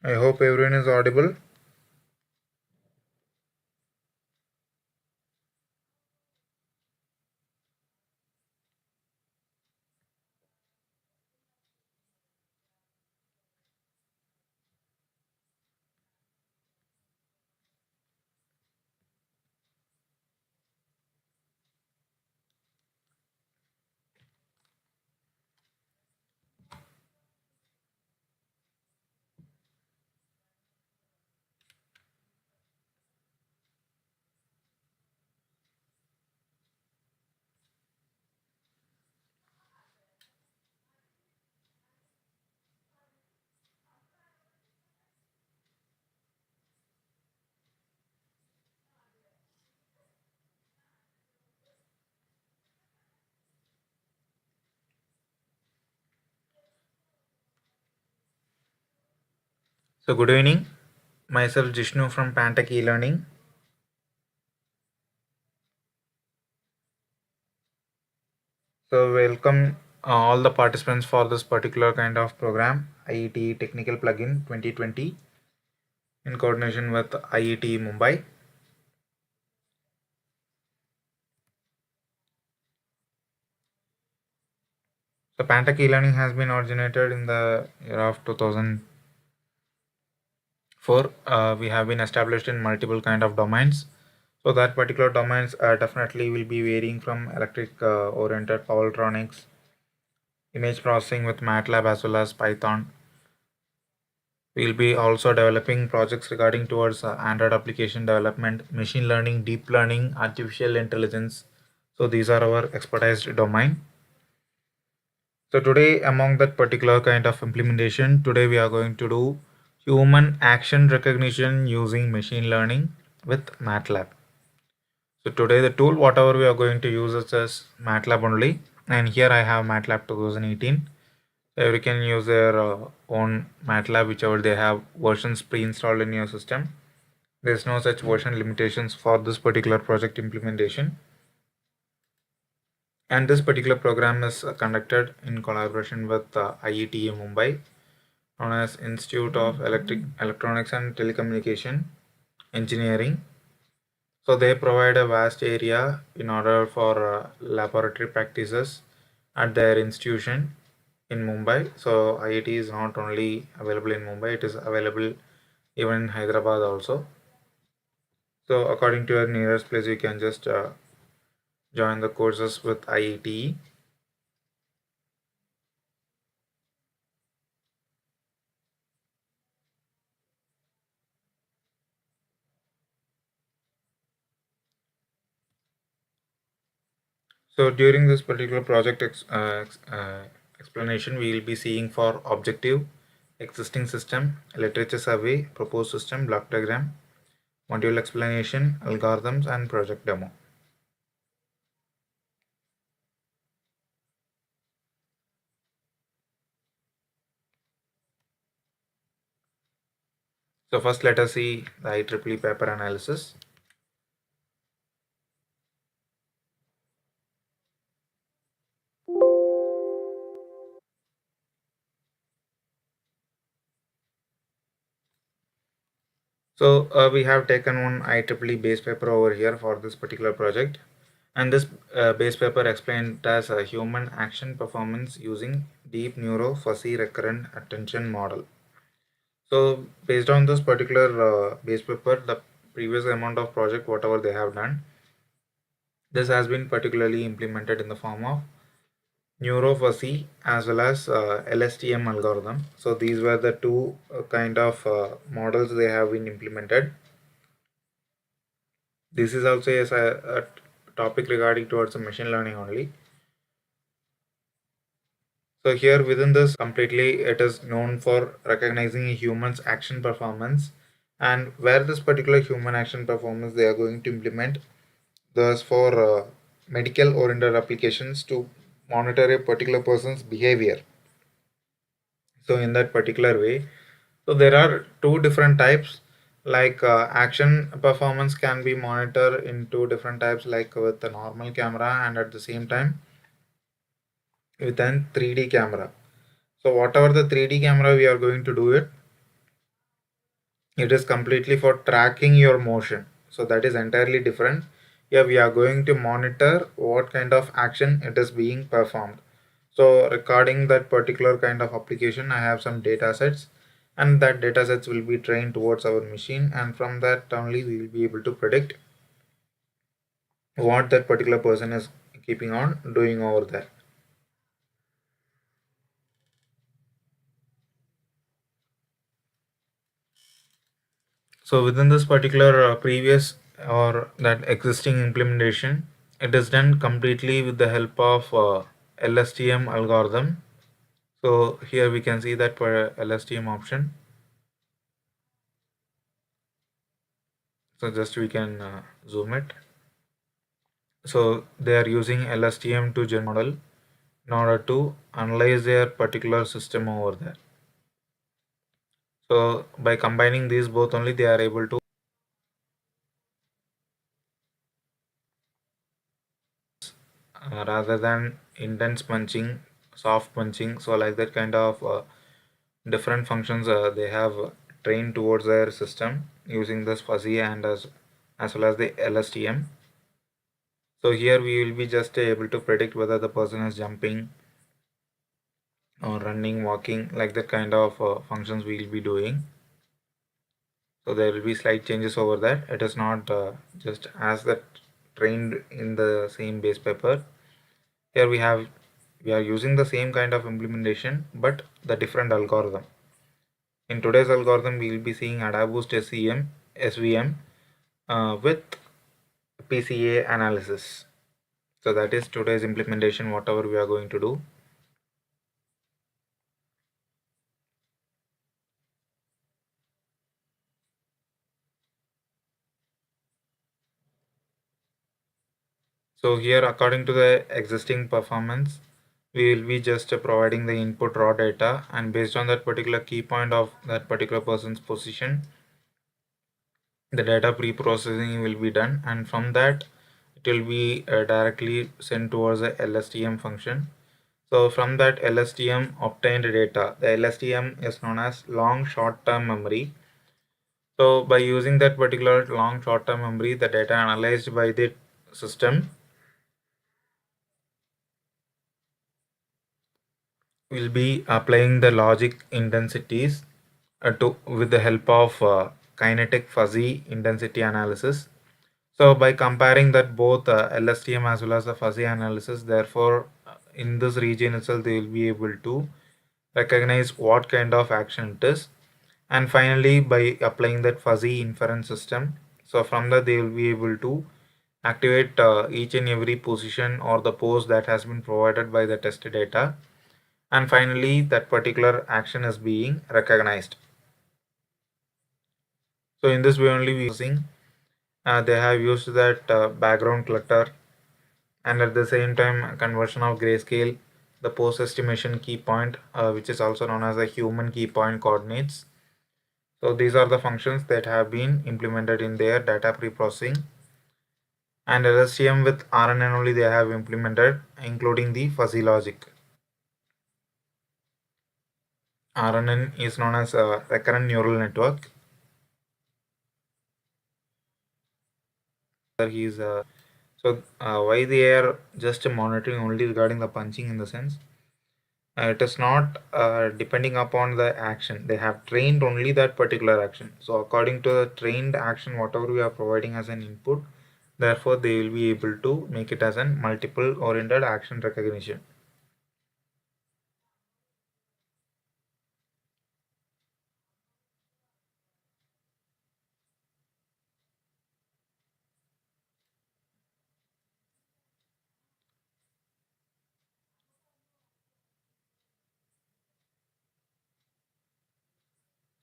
I hope everyone is audible. So good evening. Myself Jishnu from pantechelearning. So welcome all the participants for this particular kind of program, IETE Technical Plugin 2020 in coordination with IETE Mumbai. So pantechelearning has been originated in the year of 2004. We have been established in multiple kind of domains. So that particular domains definitely will be varying from electric oriented power electronics, image processing with Matlab as well as Python. We'll be also developing projects regarding towards Android application development, machine learning, deep learning, artificial intelligence. So these are our expertise domain. So today among that particular kind of implementation, today we are going to do human action recognition using machine learning with Matlab. So today the tool whatever we are going to use is just Matlab only, and here I have Matlab 2018. You can use their own Matlab whichever they have versions pre-installed in your system. There's no such version limitations for this particular project implementation. And this particular program is conducted in collaboration with IETE Mumbai, known as Institute of Electronics and Telecommunication Engineering. So they provide a vast area in order for laboratory practices at their institution in Mumbai. So IIT is not only available in Mumbai, it is available even in Hyderabad also. So according to your nearest place, you can just join the courses with IETE. So during this particular project explanation, we will be seeing for objective, existing system, literature survey, proposed system, block diagram, module explanation, algorithms, and project demo. So first let us see the IEEE paper analysis. So we have taken one IEEE base paper over here for this particular project, and this base paper explained as a human action performance using deep neuro fuzzy recurrent attention model. So based on this particular base paper, the previous amount of project whatever they have done, this has been particularly implemented in the form of neurofuzzy as well as LSTM algorithm. So these were the two kind of models they have been implemented. This is also a topic regarding towards the machine learning only. So here within this completely it is known for recognizing a human's action performance, and where this particular human action performance they are going to implement thus for medical oriented applications to monitor a particular person's behavior. So in that particular way, so there are two different types, like action performance can be monitored in two different types, like with the normal camera and at the same time with an 3D camera. So whatever the 3D camera we are going to do it, It is completely for tracking your motion. So that is entirely different. Here we are going to monitor what kind of action it is being performed. So regarding that particular kind of application, I have some data sets, and that data sets will be trained towards our machine, and from that only we will be able to predict what that particular person is keeping on doing over there. So within this particular previous or that existing implementation, it is done completely with the help of LSTM algorithm. So here we can see that for LSTM option. So just we can zoom it. So they are using LSTM to generate model in order to analyze their particular system over there. So by combining these both only, they are able to rather than intense punching, soft punching. So like that kind of different functions they have trained towards their system using this fuzzy and as well as the LSTM. So here we will be just able to predict whether the person is jumping or running, walking, like that kind of functions we will be doing. So there will be slight changes over that. It is not just as that trained in the same base paper. Here we are using the same kind of implementation but the different algorithm. In today's algorithm, we will be seeing AdaBoost SVM with PCA analysis. So that is today's implementation, whatever we are going to do. So here, according to the existing performance, we will be just providing the input raw data, and based on that particular key point of that particular person's position, the data pre-processing will be done, and from that it will be directly sent towards the LSTM function. So from that LSTM obtained data, the LSTM is known as long short-term memory. So by using that particular long short-term memory, the data analyzed by the system will be applying the logic intensities to with the help of kinetic fuzzy intensity analysis. So by comparing that both LSTM as well as the fuzzy analysis, therefore in this region itself they will be able to recognize what kind of action it is. And finally, by applying that fuzzy inference system, so from that they will be able to activate each and every position or the pose that has been provided by the test data. And finally, that particular action is being recognized. So in this way only we using they have used that background clutter, and at the same time conversion of grayscale, the pose estimation key point, which is also known as the human key point coordinates. So these are the functions that have been implemented in their data pre-processing, and LSTM with RNN only they have implemented, including the fuzzy logic. RNN is known as a recurrent neural network. He is why they are just monitoring only regarding the punching in the sense it is not depending upon the action. They have trained only that particular action. So according to the trained action, whatever we are providing as an input, therefore they will be able to make it as an multiple oriented action recognition.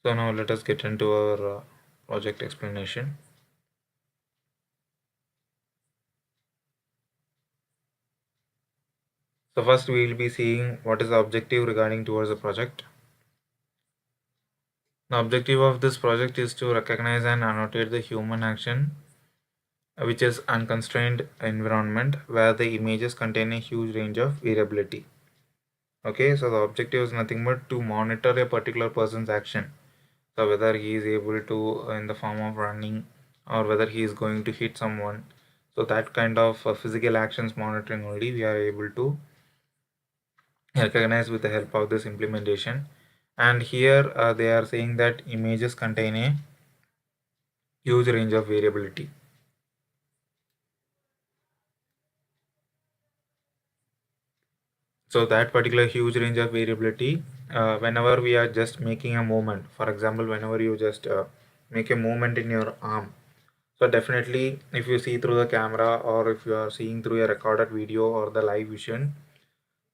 So now let us get into our project explanation. So first we will be seeing what is the objective regarding towards the project. The objective of this project is to recognize and annotate the human action, which is unconstrained environment where the images contain a huge range of variability. Okay, so the objective is nothing but to monitor a particular person's action. So whether he is able to in the form of running, or whether he is going to hit someone. So that kind of physical actions monitoring only we are able to recognize with the help of this implementation. And here they are saying that images contain a huge range of variability. So that particular huge range of variability, whenever we are just making a movement, for example, whenever you just make a movement in your arm, so definitely if you see through the camera, or if you are seeing through a recorded video or the live vision,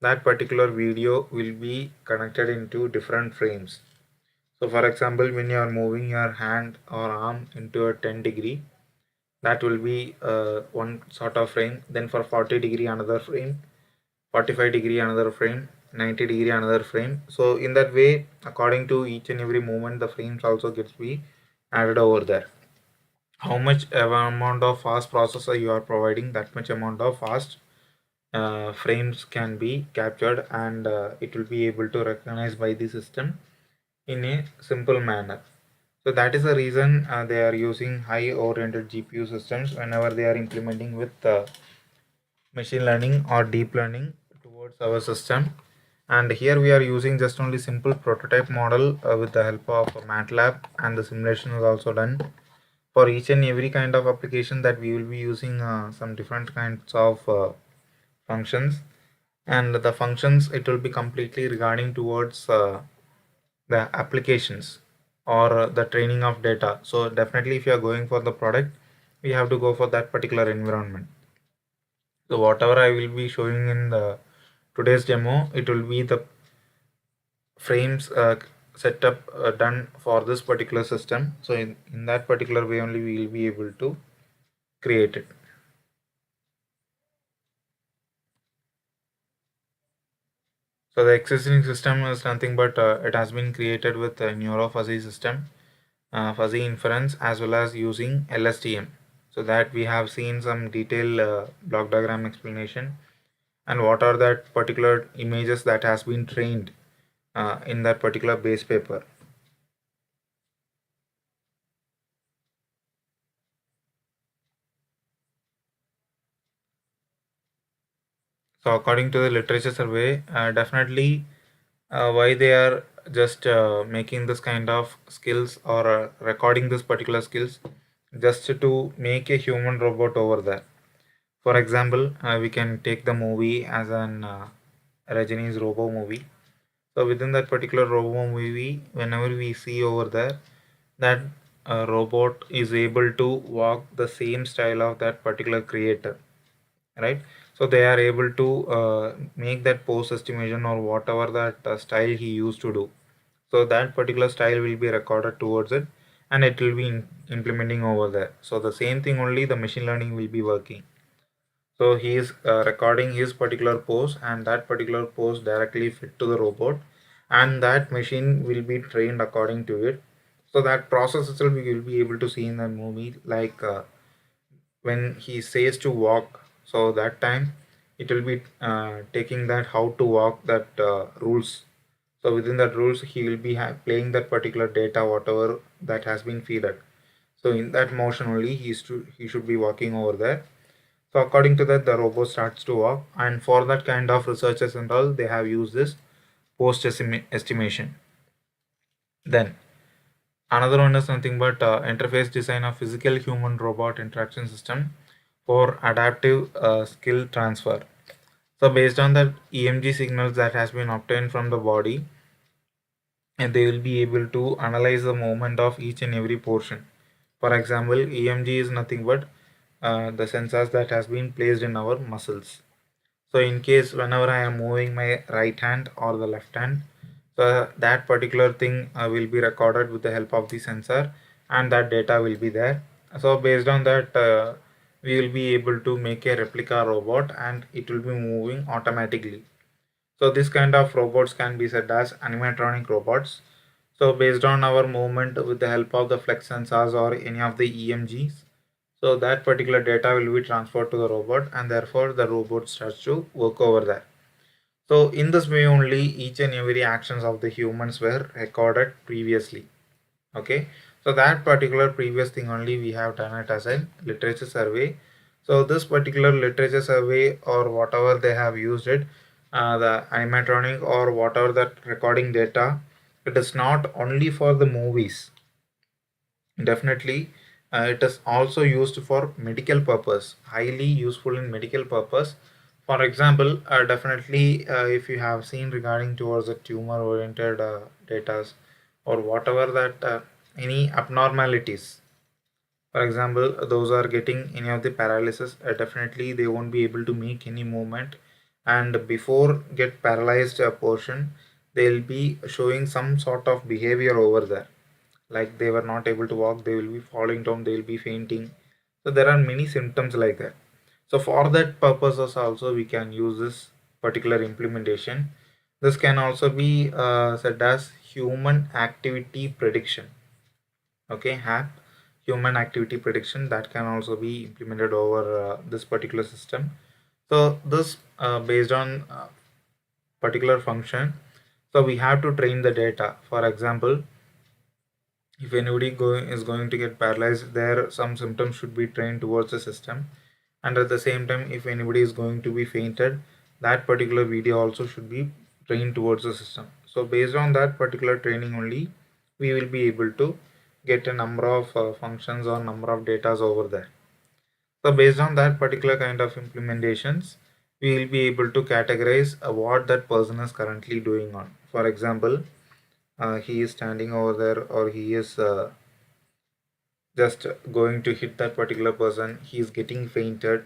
that particular video will be connected into different frames. So for example, when you are moving your hand or arm into a 10-degree, that will be one sort of frame. Then for 40-degree another frame, 45-degree another frame, 90-degree another frame. So in that way, according to each and every movement, the frames also gets be added over there. How much amount of fast processor you are providing, that much amount of fast frames can be captured, and it will be able to recognize by the system in a simple manner. So that is the reason they are using high oriented GPU systems whenever they are implementing with machine learning or deep learning towards our system. And here we are using just only simple prototype model with the help of Matlab, and the simulation is also done. For each and every kind of application, that we will be using some different kinds of functions, and the functions, it will be completely regarding towards the applications, or the training of data. So definitely if you are going for the product, we have to go for that particular environment. So whatever I will be showing in the today's demo, it will be the frames setup done for this particular system. So in that particular way only we will be able to create it. So the existing system is nothing but it has been created with a neuro fuzzy system, fuzzy inference, as well as using LSTM. So that we have seen some detailed block diagram explanation, and what are that particular images that has been trained in that particular base paper. So according to the literature survey, definitely why they are just making this kind of skills, or recording this particular skills, just to make a human robot over there. For example, we can take the movie as an Rajini's Robo movie. So within that particular Robo movie, whenever we see over there that robot is able to walk the same style of that particular creator, right? So they are able to make that pose estimation, or whatever that style he used to do. So that particular style will be recorded towards it, and it will be implementing over there. So the same thing only the machine learning will be working. So he is recording his particular pose, and that particular pose directly fit to the robot, and that machine will be trained according to it. So that process itself we will be able to see in the movie, like when he says to walk, so that time it will be taking that how to walk, that rules. So within that rules he will be playing that particular data, whatever that has been fed. So in that motion only he should be walking over there. So according to that, the robot starts to walk, and for that kind of researchers and all, they have used this post estimation. Then another one is nothing but interface design of physical human robot interaction system for adaptive skill transfer. So based on the EMG signals that has been obtained from the body, and they will be able to analyze the movement of each and every portion. For example, EMG is nothing but the sensors that has been placed in our muscles. So in case whenever I am moving my right hand or the left hand, so that particular thing will be recorded with the help of the sensor, and that data will be there. So based on that, we will be able to make a replica robot, and it will be moving automatically. So this kind of robots can be said as animatronic robots. So based on our movement with the help of the flex sensors or any of the EMGs, so that particular data will be transferred to the robot, and therefore the robot starts to work over there. So in this way only each and every actions of the humans were recorded previously. Okay, so that particular previous thing only we have done it as a literature survey. So this particular literature survey or whatever they have used it, the animatronic or whatever that recording data, it is not only for the movies. Definitely, it is also used for medical purpose, highly useful in medical purpose. For example, definitely if you have seen regarding towards the tumor oriented data or whatever that any abnormalities, for example, those are getting any of the paralysis, definitely they won't be able to make any movement, and before get paralyzed portion, they'll be showing some sort of behavior over there, like they were not able to walk, they will be falling down, they will be fainting. So there are many symptoms like that. So for that purposes also we can use this particular implementation. This can also be said as human activity prediction. Okay, HAP, human activity prediction, that can also be implemented over this particular system. So this based on particular function, so we have to train the data. For example, if anybody is going to get paralyzed, there some symptoms should be trained towards the system, and at the same time if anybody is going to be fainted, that particular video also should be trained towards the system. So based on that particular training only, we will be able to get a number of functions or number of datas over there. So based on that particular kind of implementations, we will be able to categorize what that person is currently doing on. For example, he is standing over there, or he is just going to hit that particular person, he is getting fainted,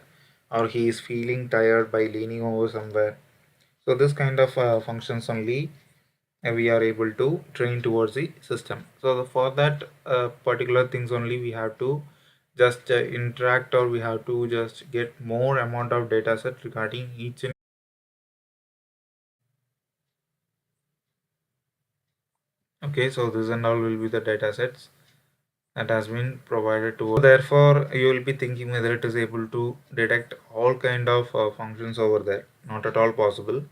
or he is feeling tired by leaning over somewhere. So this kind of functions only we are able to train towards the system. So for that particular things only we have to just interact, or we have to just get more amount of data set regarding each and okay. So this and all will be the data sets that has been provided to us. Therefore, you will be thinking whether it is able to detect all kind of functions over there. Not at all possible.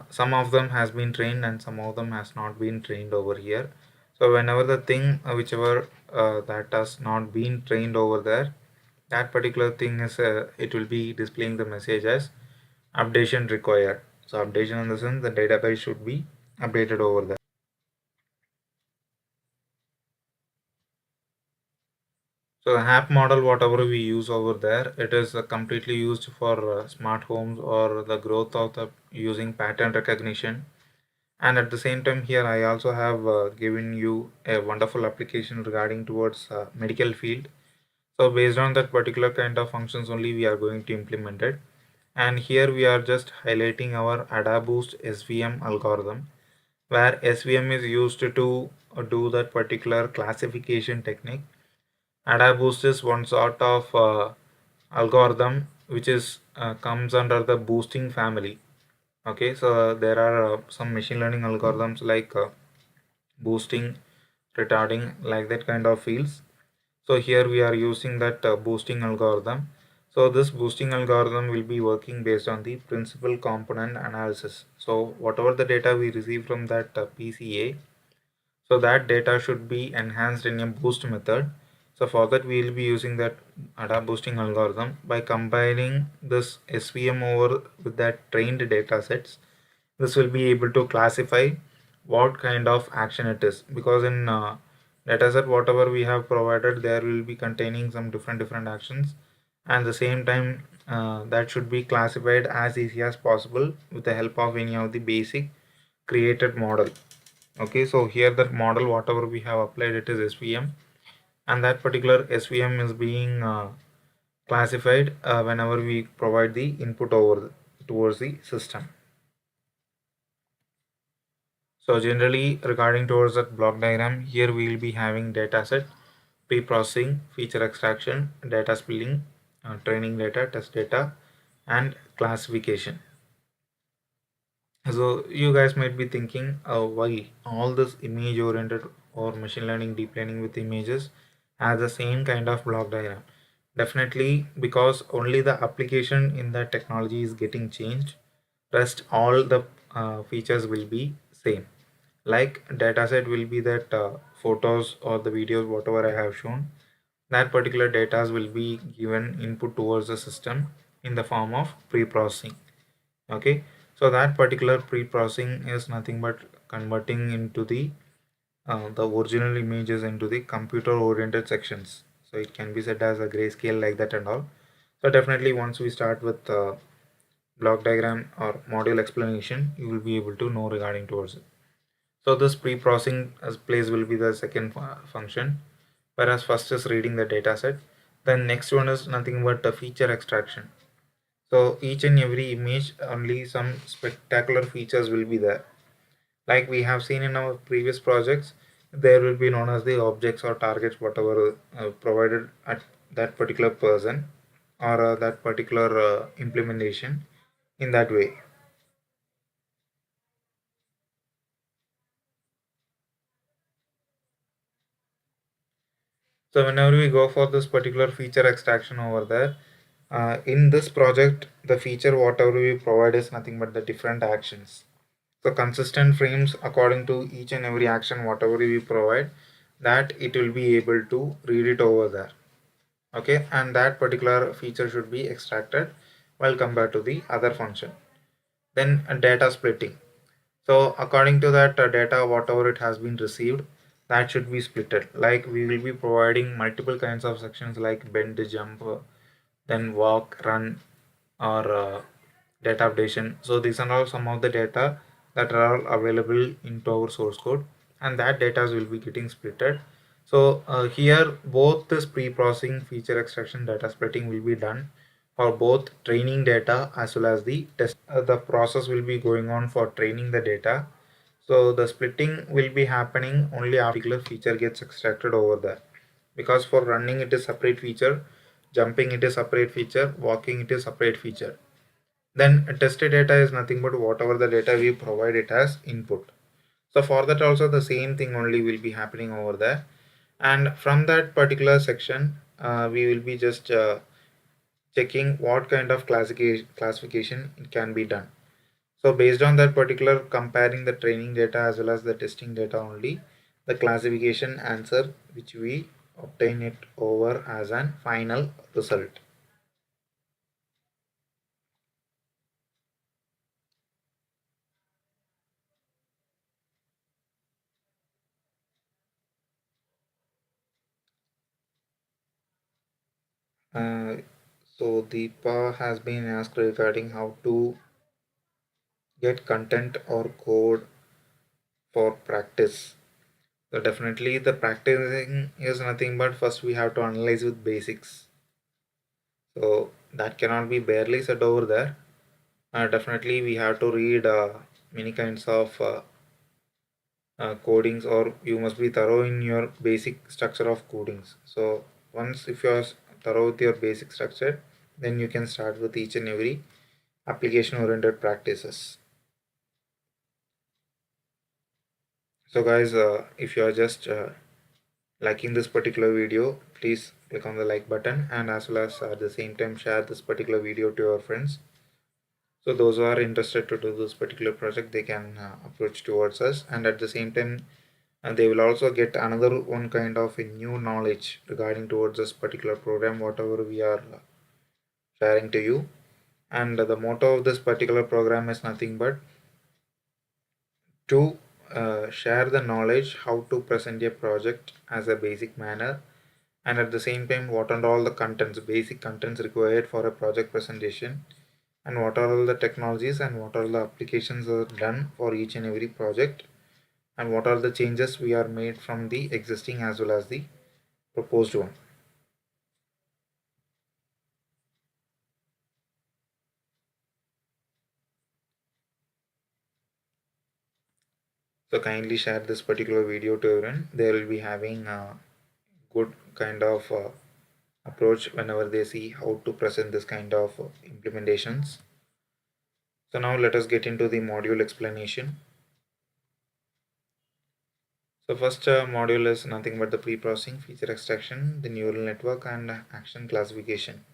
Some of them has been trained and some of them has not been trained over here. So whenever the thing whichever that has not been trained over there, that particular thing is it will be displaying the message as updation required. So updation in the sense the database should be updated over there. So the app model, whatever we use over there, it is completely used for smart homes or the growth of the using pattern recognition. And at the same time here, I also have given you a wonderful application regarding towards medical field. So based on that particular kind of functions only, we are going to implement it. And here we are just highlighting our AdaBoost SVM algorithm, where SVM is used to do that particular classification technique. AdaBoost is one sort of algorithm which is comes under the boosting family. Okay, so there are some machine learning algorithms like boosting, retarding, like that kind of fields. So here we are using that boosting algorithm. So this boosting algorithm will be working based on the principal component analysis. So whatever the data we receive from that PCA, so that data should be enhanced in a boost method. So for that we will be using that ADA boosting algorithm by combining this SVM over with that trained data sets. This will be able to classify what kind of action it is, because in dataset whatever we have provided, there will be containing some different actions, and the same time that should be classified as easy as possible with the help of any of the basic created model. Okay, so here that model whatever we have applied, it is SVM, and that particular SVM is being classified whenever we provide the input over towards the system. So generally regarding towards that block diagram, here we will be having data set, pre-processing, feature extraction, data spilling, training data, test data, and classification. So you guys might be thinking why all this image oriented or machine learning deep learning with images has the same kind of block diagram. Definitely because only the application in that technology is getting changed. Rest all the features will be same. Like dataset will be that photos or the videos whatever I have shown, that particular data will be given input towards the system in the form of pre-processing. Okay, so that particular pre-processing is nothing but converting into the original images into the computer oriented sections, so it can be set as a grayscale like that and all. So definitely once we start with block diagram or module explanation, you will be able to know regarding towards it. So this pre-processing as place will be the second function, whereas first is reading the data set. Then next one is nothing but a feature extraction. So each and every image, only some spectacular features will be there. Like we have seen in our previous projects, there will be known as the objects or targets, whatever provided at that particular person or that particular implementation in that way. So whenever we go for this particular feature extraction over there, in this project, the feature whatever we provide is nothing but the different actions. So consistent frames according to each and every action whatever we provide, that it will be able to read it over there. Okay, and that particular feature should be extracted while compared to the other function. Then data splitting. So according to that data whatever it has been received, that should be splitted. Like we will be providing multiple kinds of sections like bend, jump, then walk, run, or data updation. So these are all some of the data that are all available into our source code, and that data will be getting splitted. So here both this pre-processing, feature extraction, data splitting will be done for both training data as well as the test. The process will be going on for training the data. So the splitting will be happening only after a particular feature gets extracted over there, because for running it is separate feature, jumping it is separate feature, walking it is separate feature. Then tested data is nothing but whatever the data we provide it as input. So for that also the same thing only will be happening over there, and from that particular section we will be just checking what kind of classification it can be done. So based on that particular comparing the training data as well as the testing data only, the classification answer which we obtain it over as an final result. Uh, so Deepa has been asked regarding how to get content or code for practice. So definitely the practicing is nothing but first we have to analyze with basics. So that cannot be barely said over there. Definitely we have to read many kinds of codings, or you must be thorough in your basic structure of codings. So once if you are thorough with your basic structure, then you can start with each and every application oriented practices. So guys, if you are just liking this particular video, please click on the like button, and as well as at the same time share this particular video to your friends. So those who are interested to do this particular project, they can approach towards us, and at the same time they will also get another one kind of a new knowledge regarding towards this particular program whatever we are sharing to you. And the motto of this particular program is nothing but to share the knowledge how to present a project as a basic manner, and at the same time what are all the contents, basic contents required for a project presentation, and what are all the technologies and what are the applications are done for each and every project, and what are the changes we are made from the existing as well as the proposed one. So kindly share this particular video to everyone. They will be having a good kind of approach whenever they see how to present this kind of implementations. So now let us get into the module explanation. So first module is nothing but the pre-processing, feature extraction, the neural network, and action classification.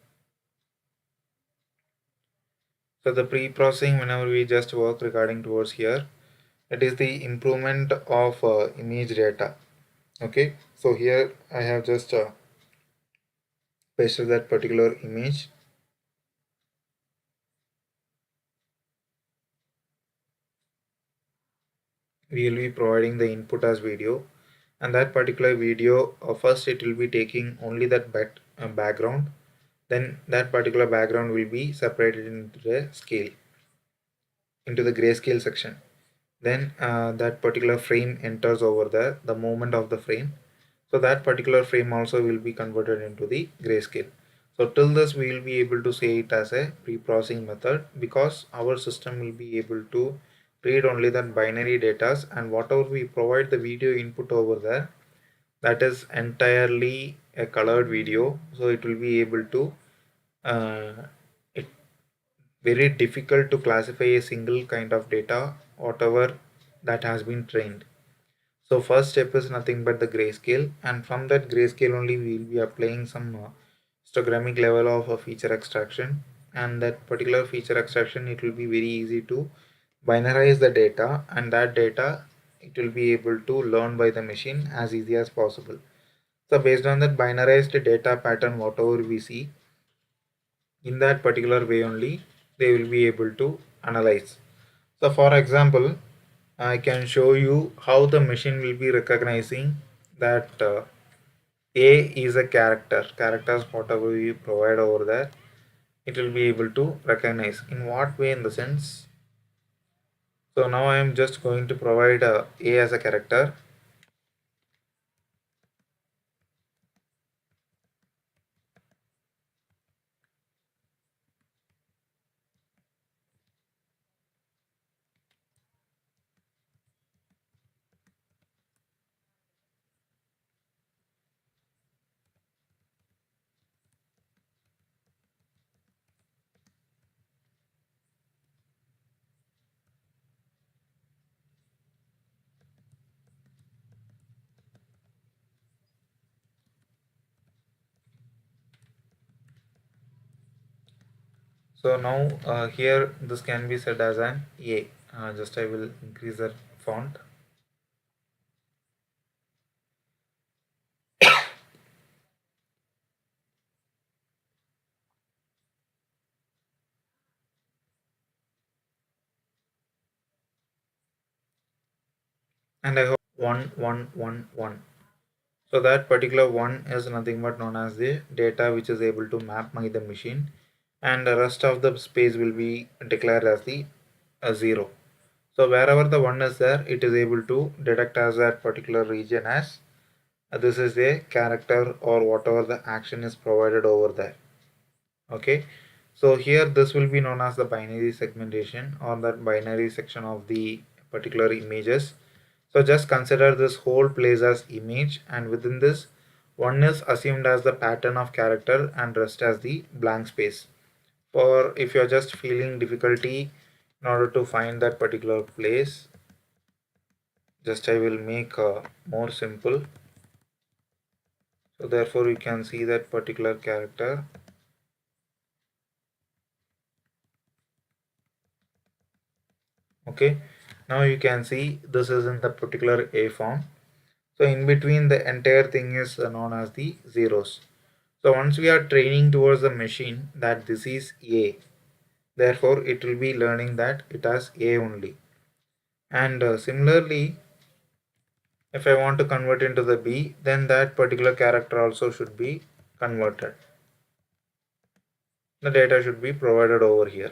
So the pre-processing, whenever we just work regarding towards here, It is the improvement of image data. Okay, so here I have just pasted that particular image. We will be providing the input as video, and that particular video, first it will be taking only that background, then that particular background will be separated into the scale, into the grayscale section. Then that particular frame enters over there, the movement of the frame. So that particular frame also will be converted into the grayscale. So till this we will be able to say it as a pre-processing method, because our system will be able to read only that binary data, and whatever we provide the video input over there, that is entirely a colored video. So it will be able to uh, it very difficult to classify a single kind of data whatever that has been trained. So first step is nothing but the grayscale, and from that grayscale only we will be applying some histogrammic level of a feature extraction, and that particular feature extraction, it will be very easy to binarize the data, and that data it will be able to learn by the machine as easy as possible. So based on that binarized data pattern, whatever we see, in that particular way only they will be able to analyze. So for example, I can show you how the machine will be recognizing that A is a characters whatever we provide over there, it will be able to recognize. In what way? In the sense, so now I am just going to provide A as a character, so now here this can be said as an A. Just I will increase the font. And I hope 1 1 1 1. So that particular one is nothing but known as the data which is able to map by the machine, and the rest of the space will be declared as the 0. So wherever the one is there, it is able to detect as that particular region as this is a character or whatever the action is provided over there. Okay, so here this will be known as the binary segmentation, or that binary section of the particular images. So just consider this whole place as image, and within this one is assumed as the pattern of character and rest as the blank space. For if you're just feeling difficulty in order to find that particular place, just I will make more simple. So therefore you can see that particular character. Okay, now you can see this is in the particular A form. So in between the entire thing is known as the zeros. So once we are training towards the machine that this is A, therefore it will be learning that it has A only. And similarly, if I want to convert into the B, then that particular character also should be converted. The data should be provided over here.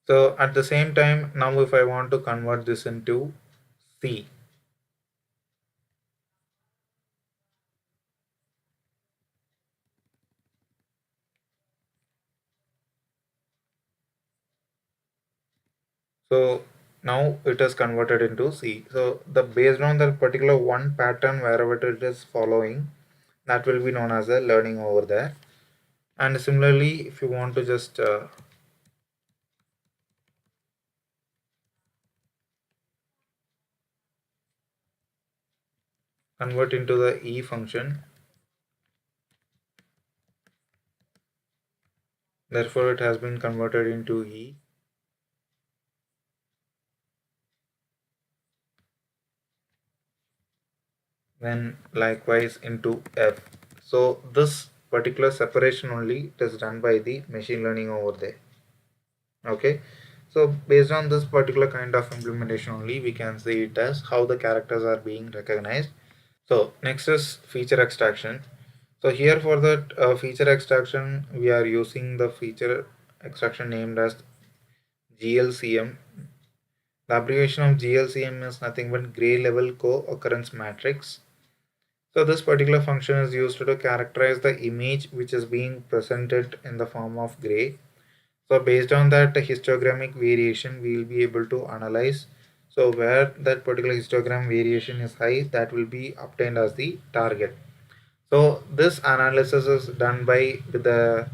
So at the same time, now if I want to convert this into C, so now it is converted into C. So the based on that particular one pattern wherever it is following, that will be known as a learning over there. And similarly, if you want to just convert into the E function, Therefore it has been converted into E. Then likewise into F. So this particular separation only it is done by the machine learning over there. Okay, so based on this particular kind of implementation only we can see it as how the characters are being recognized. So next is feature extraction. So here for that feature extraction we are using the feature extraction named as GLCM. The abbreviation of GLCM is nothing but gray level co-occurrence matrix. So this particular function is used to characterize the image which is being presented in the form of gray. So based on that histogrammic variation, we will be able to analyze. So where that particular histogram variation is high, that will be obtained as the target. So this analysis is done by the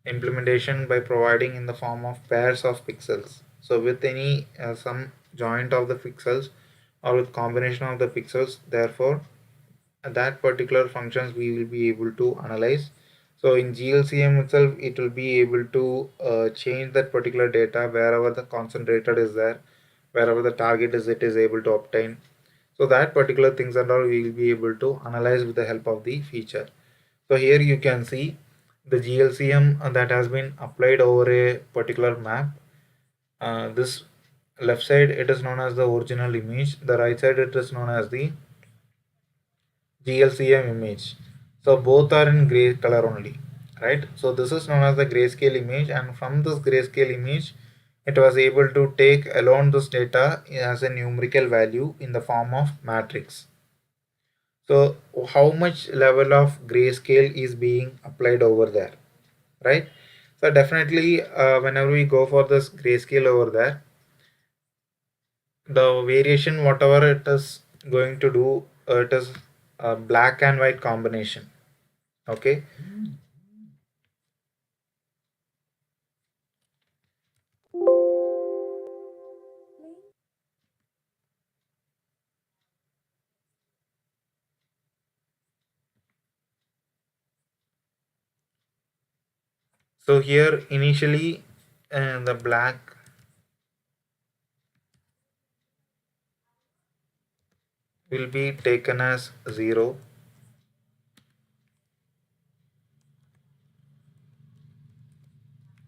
implementation by providing in the form of pairs of pixels. So with any some joint of the pixels or with combination of the pixels, therefore that particular functions we will be able to analyze. So in GLCM itself it will be able to change that particular data wherever the concentrated is there, wherever the target is it is able to obtain. So that particular things and all we will be able to analyze with the help of the feature. So here you can see the GLCM that has been applied over a particular map. This left side it is known as the original image, the right side it is known as the GLCM image. So both are in gray color only, right? So this is known as the grayscale image, and from this grayscale image, it was able to take alone this data as a numerical value in the form of matrix. So how much level of grayscale is being applied over there, right? So definitely, whenever we go for this grayscale over there, the variation whatever it is going to do, it is a black and white combination. Okay, so here initially the black will be taken as 0,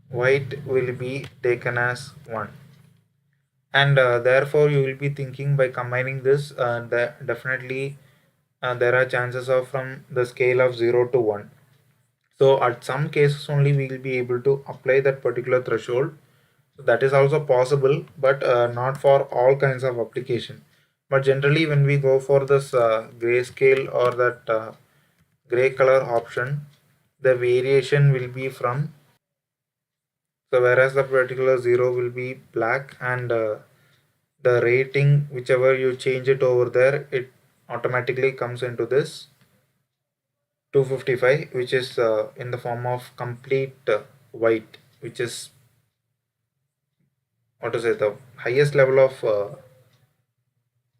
white will be taken as 1, and therefore you will be thinking by combining this that definitely there are chances of from the scale of 0 to 1. So at some cases only we will be able to apply that particular threshold. So that is also possible, but not for all kinds of application. But generally when we go for this grayscale or that gray color option, the variation will be from, so whereas the particular 0 will be black, and the rating whichever you change it over there, it automatically comes into this 255, which is in the form of complete white, which is what to say the highest level of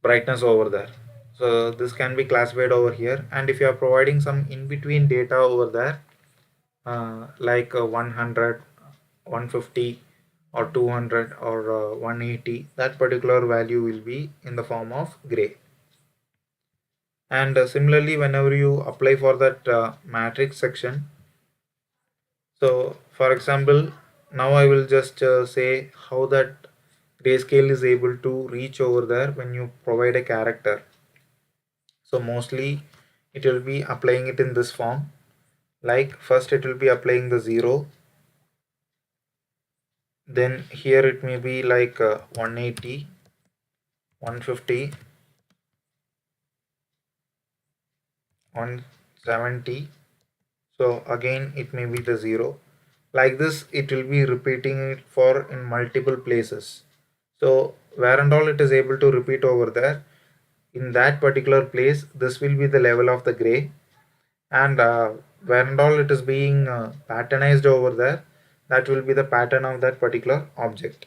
brightness over there. So this can be classified over here, and if you are providing some in between data over there, like 100, 150 or 200 or 180, that particular value will be in the form of gray. And similarly whenever you apply for that matrix section, so for example now I will just say how that grayscale is able to reach over there when you provide a character. So mostly it will be applying it in this form, like first it will be applying the 0, then here it may be like 180, 150, 170. So again it may be the 0. Like this it will be repeating it for in multiple places. So where and all it is able to repeat over there, in that particular place this will be the level of the gray, and where and all it is being patternized over there, that will be the pattern of that particular object.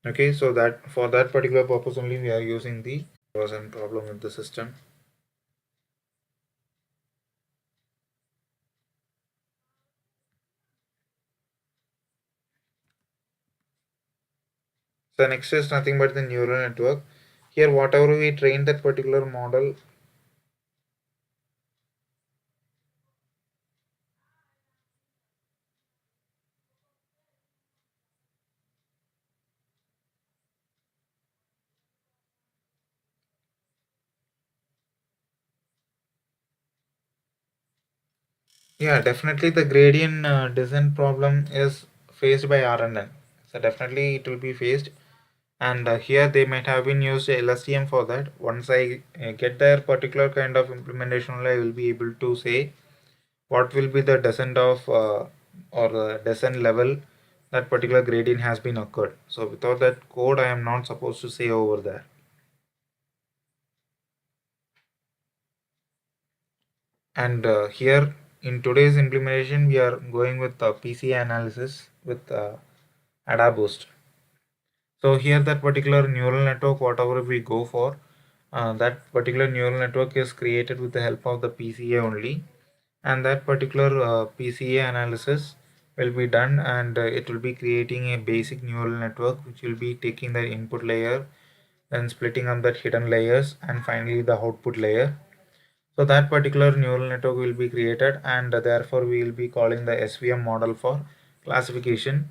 Okay, so that for that particular purpose only we are using the was a problem with the system. So next is nothing but the neural network. Here whatever we train that particular model. Yeah, definitely the gradient descent problem is faced by RNN. So definitely it will be faced, and here they might have been used LSTM for that. Once I get their particular kind of implementation, I will be able to say what will be the descent of or the descent level that particular gradient has been occurred. So without that code, I am not supposed to say over there. And here in today's implementation, we are going with PCA analysis with AdaBoost. So here that particular neural network, whatever we go for, that particular neural network is created with the help of the PCA only, and that particular PCA analysis will be done, and it will be creating a basic neural network which will be taking the input layer, then splitting up that hidden layers, and finally the output layer. So that particular neural network will be created, and therefore we will be calling the SVM model for classification.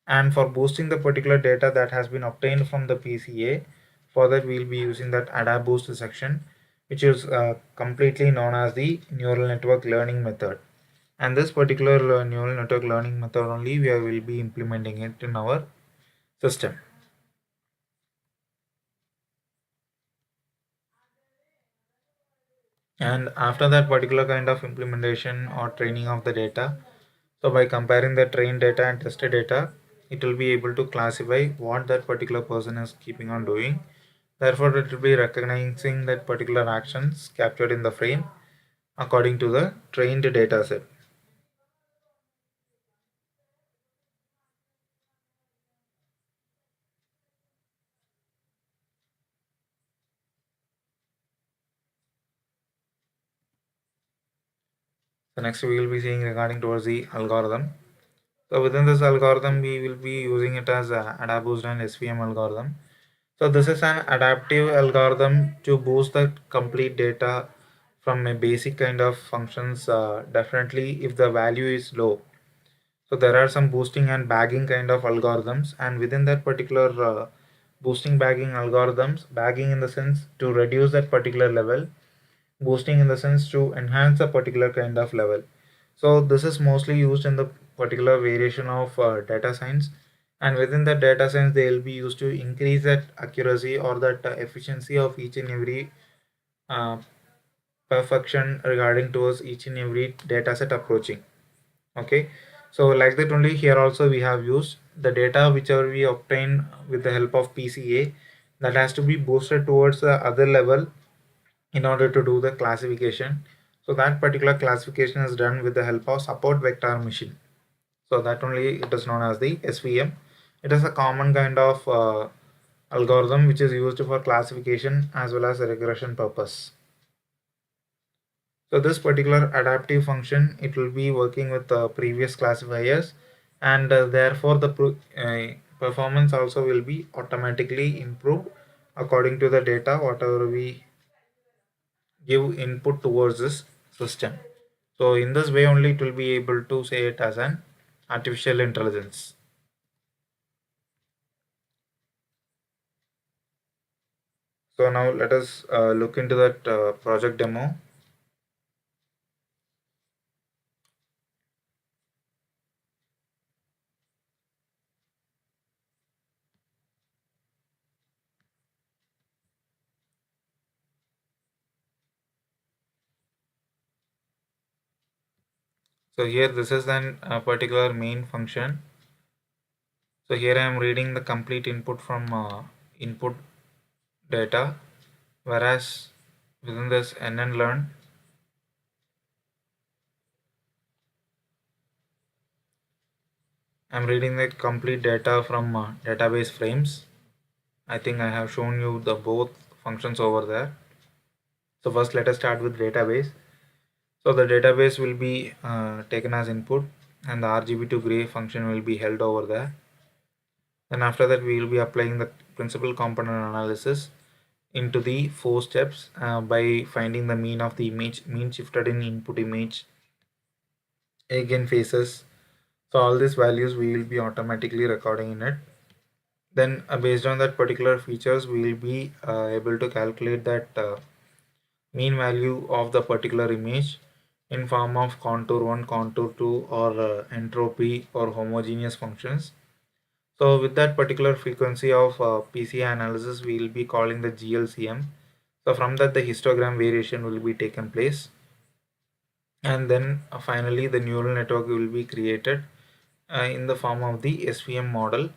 And for boosting the particular data that has been obtained from the PCA, for that we will be using that AdaBoost section, which is completely known as the neural network learning method. And this particular neural network learning method only we will be implementing it in our system. And after that particular kind of implementation or training of the data, so by comparing the trained data and tested data, it will be able to classify what that particular person is keeping on doing. Therefore, it will be recognizing that particular actions captured in the frame according to the trained data set. So next we will be seeing regarding towards the algorithm. So within this algorithm, we will be using it as a AdaBoost and SVM algorithm. So this is an adaptive algorithm to boost the complete data from a basic kind of functions. Definitely, if the value is low, so there are some boosting and bagging kind of algorithms, and within that particular boosting bagging algorithms, bagging in the sense to reduce that particular level, boosting in the sense to enhance a particular kind of level. So this is mostly used in the particular variation of data science, and within that data science they will be used to increase that accuracy or that efficiency of each and every uh, perfection regarding towards each and every data set approaching. Okay, so like that only here also we have used the data whichever we obtain with the help of PCA, that has to be boosted towards the other level in order to do the classification. So that particular classification is done with the help of support vector machine. So that only it is known as the SVM. It is a common kind of algorithm which is used for classification as well as a regression purpose. So this particular adaptive function, it will be working with the previous classifiers, and therefore the performance also will be automatically improved according to the data whatever we give input towards this system. So in this way only it will be able to say it as an artificial intelligence. So now let us look into that project demo. So here this is an particular main function. So here I am reading the complete input from input data, whereas within this NN learn, I'm reading the complete data from database frames. I think I have shown you the both functions over there. So first let us start with database. So the database will be taken as input, and the RGB to gray function will be held over there. Then after that we will be applying the principal component analysis into the four steps by finding the mean of the image, mean shifted in input image, again faces. So all these values we will be automatically recording in it. Then based on that particular features we will be able to calculate that mean value of the particular image in form of contour 1, contour 2, or entropy or homogeneous functions. So with that particular frequency of PCI analysis, we will be calling the GLCM. So from that the histogram variation will be taken place, and then finally the neural network will be created in the form of the SVM model.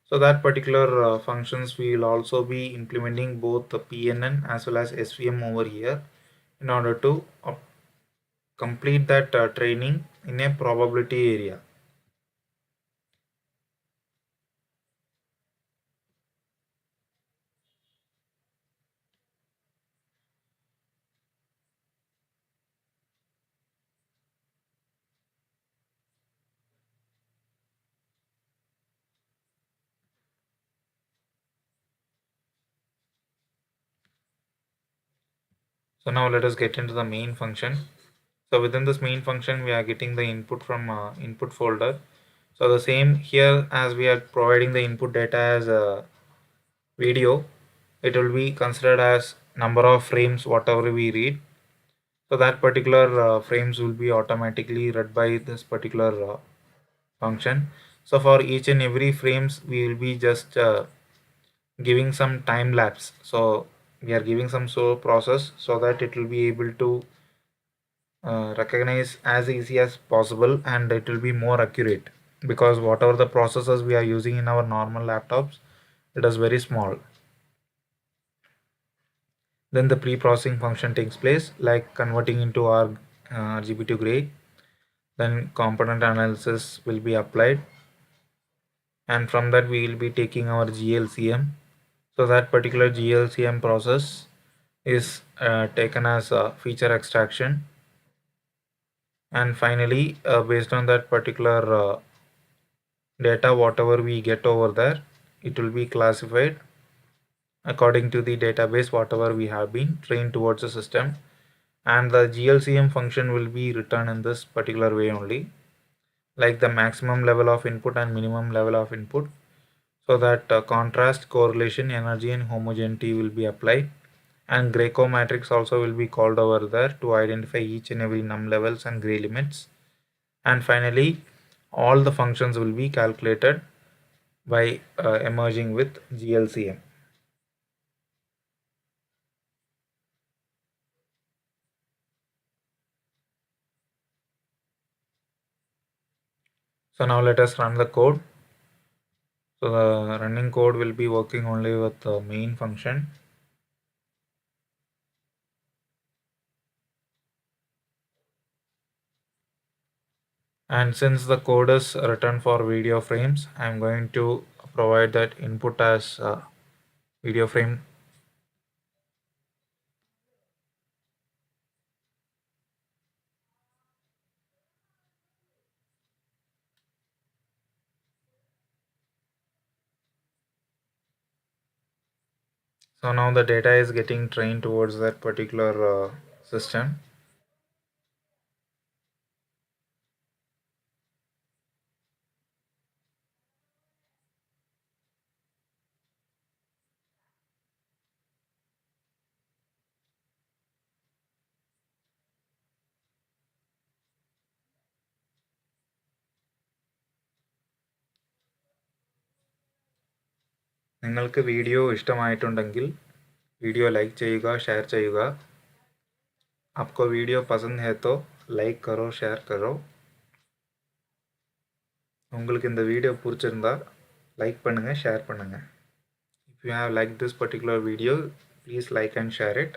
So that particular functions we will also be implementing both the PNN as well as SVM over here in order to complete that training in a probability area. So now let us get into the main function. So within this main function we are getting the input from input folder. So the same here, as we are providing the input data as a video, it will be considered as number of frames whatever we read. So that particular frames will be automatically read by this particular function. So for each and every frames we will be just giving some time lapse. So we are giving some slow process so that it will be able to recognize as easy as possible, and it will be more accurate, because whatever the processors we are using in our normal laptops, it is very small. Then the pre-processing function takes place, like converting into our RGB to gray. Then component analysis will be applied, and from that we will be taking our GLCM. So that particular GLCM process is taken as a feature extraction, and finally based on that particular data whatever we get over there, it will be classified according to the database whatever we have been trained towards the system, and the GLCM function will be written in this particular way only, like the maximum level of input and minimum level of input, so that contrast, correlation, energy and homogeneity will be applied, and Greco matrix also will be called over there to identify each and every num levels and gray limits, and finally all the functions will be calculated by emerging with GLCM. So now let us run the code. So the running code will be working only with the main function. And since the code is written for video frames, I am going to provide that input as video frame. So now the data is getting trained towards that particular system. നിങ്ങൾക്ക് video ഇഷ്ടമായിട്ടുണ്ടെങ്കിൽ video like ചെയ്യുക, share ചെയ്യുക. आपको video पसंद है तो like करो, share करो. உங்களுக்கு இந்த வீடியோ பிடிச்சிருந்தா லைக் பண்ணுங்க, ஷேர் பண்ணுங்க. If you have liked this particular video, please like and share it.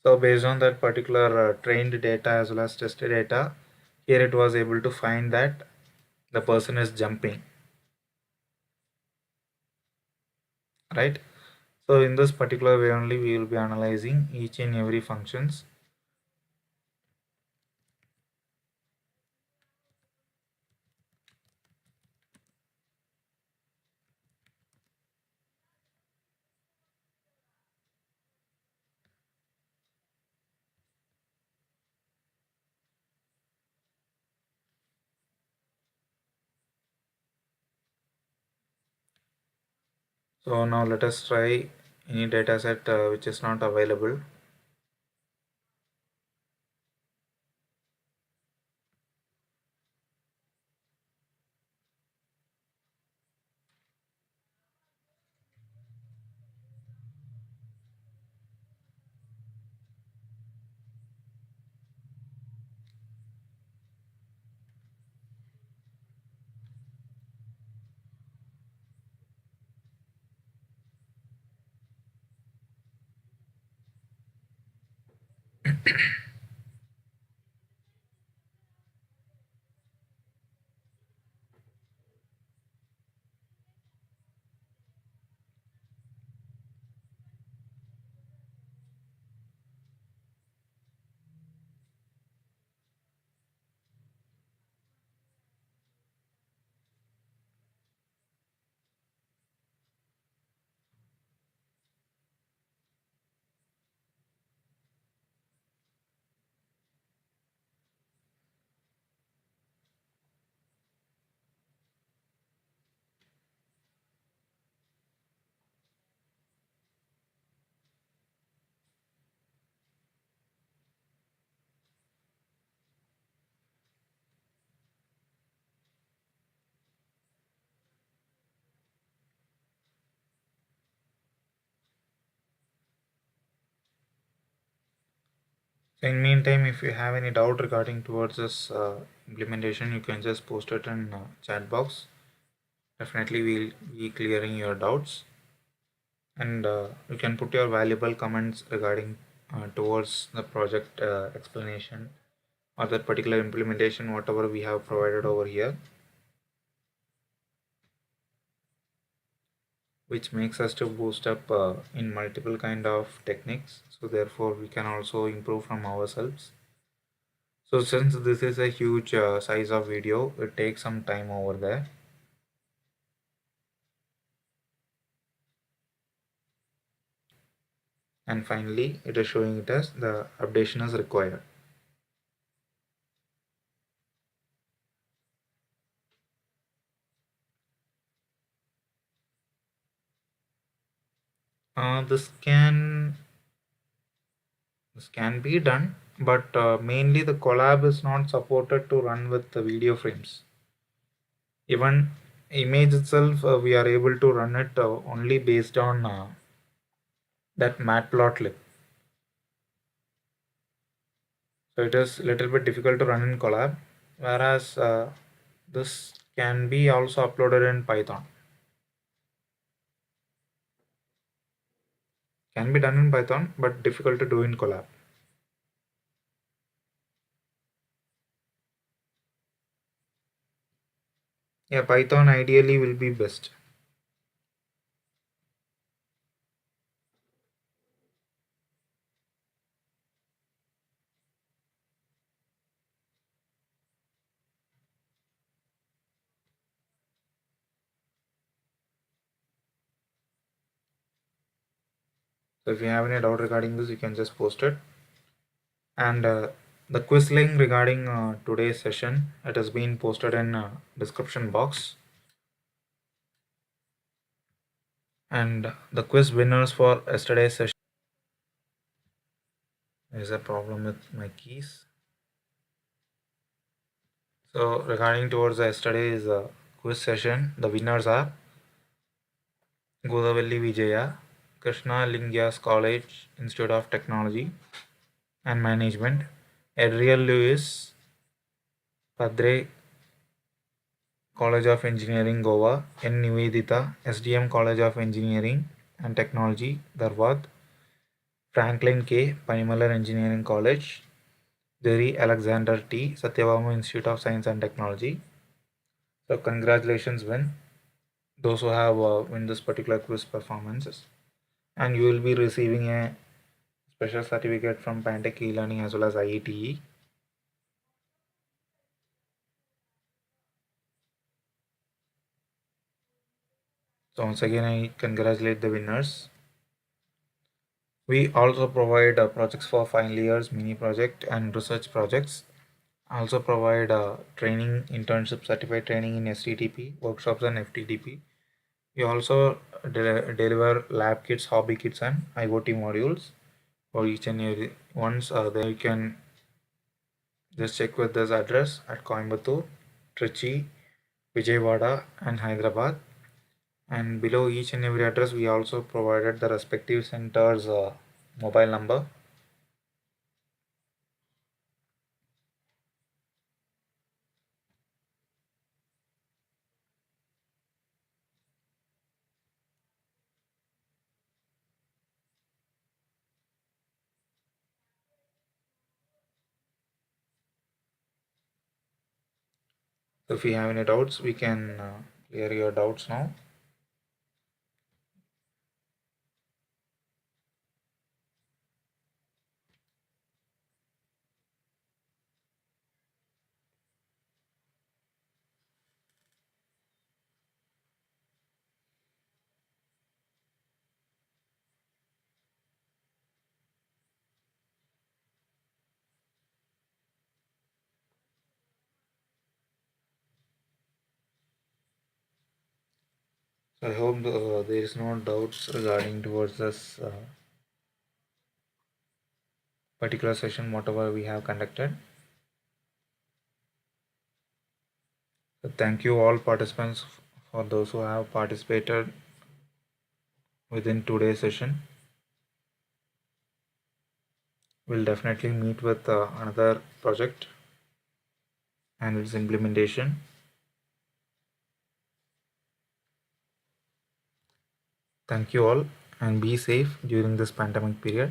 So based on that particular trained data as well as tested data, here it was able to find that the person is jumping, right? So in this particular way only we will be analyzing each and every functions. So now let us try any data set which is not available. So in meantime, if you have any doubt regarding towards this implementation, you can just post it in chat box. Definitely we'll be clearing your doubts, and you can put your valuable comments regarding towards the project explanation or that particular implementation, whatever we have provided over here, which makes us to boost up in multiple kind of techniques. So therefore we can also improve from ourselves. So since this is a huge size of video, it takes some time over there. And finally it is showing it as the updation is required. This can be done, but mainly the collab is not supported to run with the video frames. Even image itself, we are able to run it only based on that matplotlib. So it is little bit difficult to run in collab, whereas this can be also uploaded in Python. Can be done in Python, but difficult to do in collab. Yeah, Python ideally will be best. So if you have any doubt regarding this, you can just post it. And the quiz link regarding today's session, it has been posted in description box. And the quiz winners for yesterday's session. There is a problem with my keys. So regarding towards yesterday's quiz session, the winners are Godavalli Vijaya, Krishna Lingyas College, Institute of Technology and Management, Adriel Lewis, Padre College of Engineering, Goa, N. Nivedita, SDM College of Engineering and Technology, Dharwad, Franklin K. Panimalar Engineering College, Jerry Alexander T. Satyabama Institute of Science and Technology. So congratulations, win those who have win this particular quiz performances. and you will be receiving a special certificate from pantechelearning as well as IETE. So once again, I congratulate the winners. We also provide projects for final years, mini project and research projects. Also provide training, internship, certified training in STTP, workshops and FTTP. We also deliver lab kits, hobby kits and IoT modules for each and every ones. There you can just check with this address at Coimbatore, Trichy, Vijayawada and Hyderabad. And below each and every address, we also provided the respective center's mobile number. So if you have any doubts, we can clear your doubts now. So I hope there is no doubts regarding towards this particular session, whatever we have conducted. So thank you all participants for those who have participated within today's session. We'll definitely meet with another project and its implementation. Thank you all and be safe during this pandemic period.